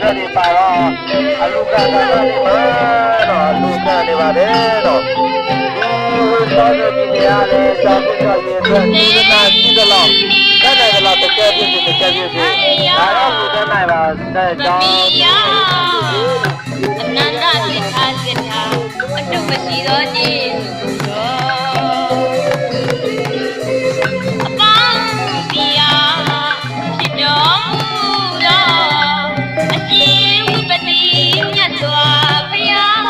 တဲ့တွေပါတော့အလူကသာနေမှာတော့အလူကနေပါတယ်တော့ဒီဝိသောတဲ့ဒီနေရာလေစာပုဒ်ရဲ့အတွက်ဒီနာရှိသလောက်တဲ့တယ်လောက်တစ်ကဲပြည့်တစ်ကဲပြည့်ဒါတော့ဘုရားနိုင်ပါတဲ့ကြောင်းအနန္တစိတ်ထားစိတ်ထားအတုမရှိသောကျေးဇူးတော်အပေါင်းပြာဖြစ်တော်မူသောအရှင်ဝိပတိမြတ်စွာဘုရား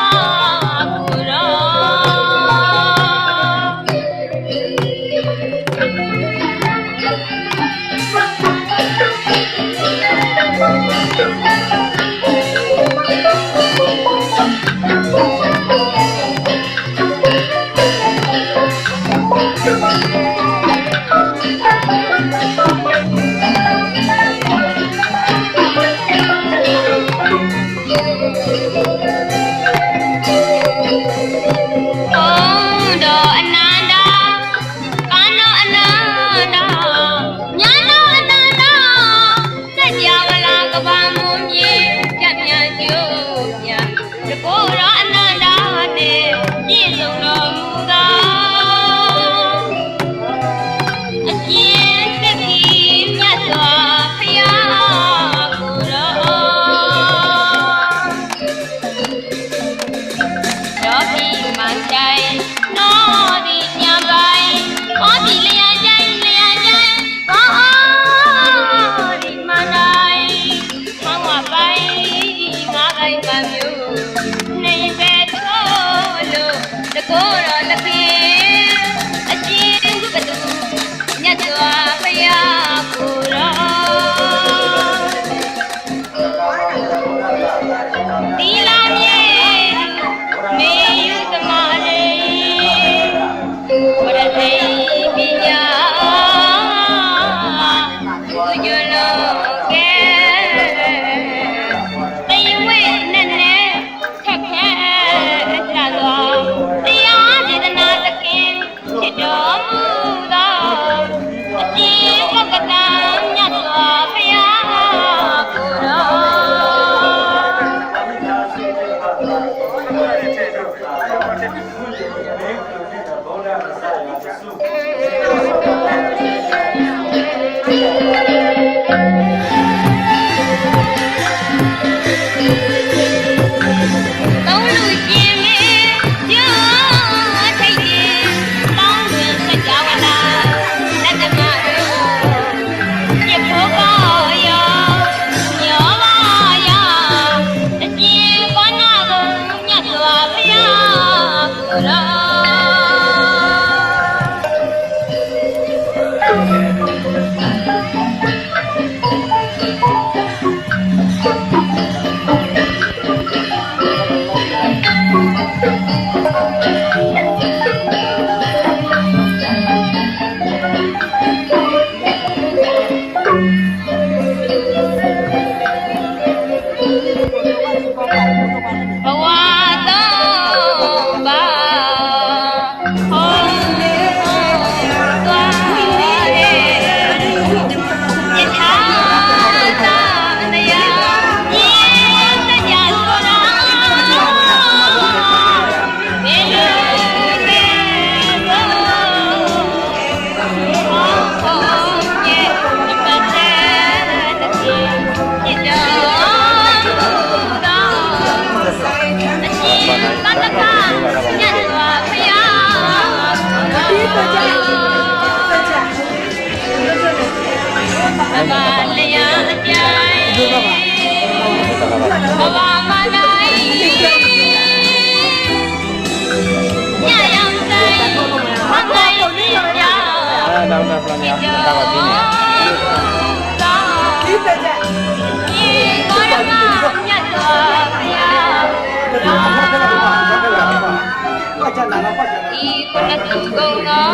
ကိုယ်တော်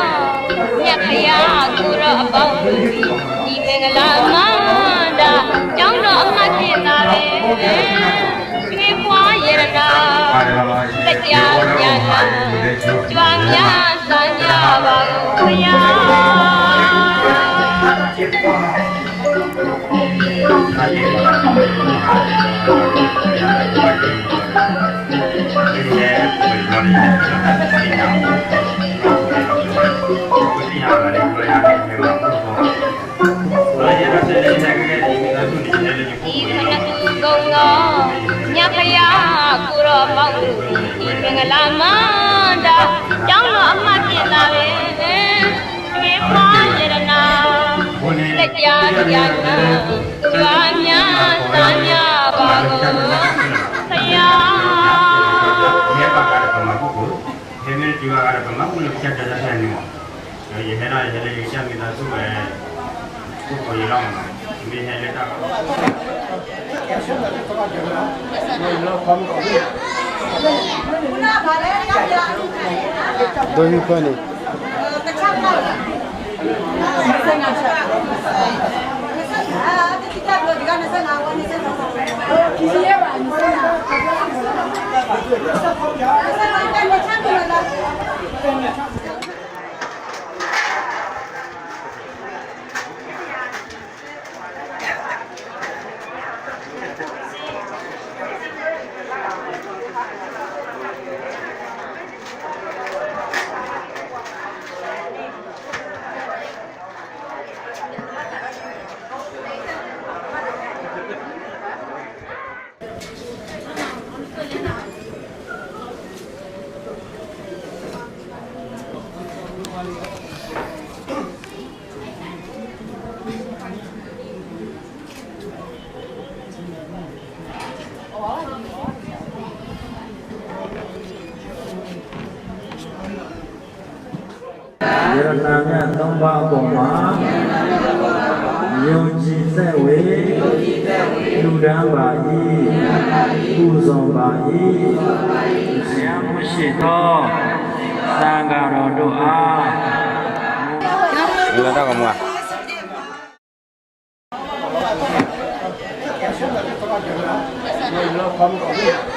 မြတ်ဖရာကိုယ်တော်အပေါင်းတို့ဒီမင်္ဂလာမန္တကျောင်းတော်အမှတ်ဖြစ်တာလေရွှေဖွားရတနာတရားဉာဏ်ကြွားများစံကြပါဘုရား ကုန်သောမြတ်ဖရာကိုရောပေါင်းတို့ဒီမင်္ဂလာမန္တာကျောင်းတော်အမှတ်ဖြစ်လာလေရွှေပွားရတနာလက်ကြားတရားနာကျွာများသာများပါကုန်ဖရာဒီပါကားကမှာပုဂ္ဂိုလ်ဒီနေ့ဒီပါကားကမှာဘုလို့ချက်ကြတဲ့နေမှာရေဟဲ့ရရေလေးချက်မိသားစုပဲပုဂ္ဂိုလ်ရအောင်ဒီဟဲ့လက်တာဒိုင်းဖာနေတခြားတော့ဆက်ငါချက်ဒီကဘလို့ဒီကနေ့ဆက်ငါဝနေဆက်တော့ဒီစီရပါနေဆက်ငါဆက်ငါတက်ချမ်းတယ်လား ယရနာမြတ်သုံးပါးအပေါ်မှာယုံကြည်သက်ဝေလူဒန်းပါ၏ပူဇော်ပါ၏ဆရာမရှိသောသံဃာတော်တို့အား လာတော့ကမွာဆက်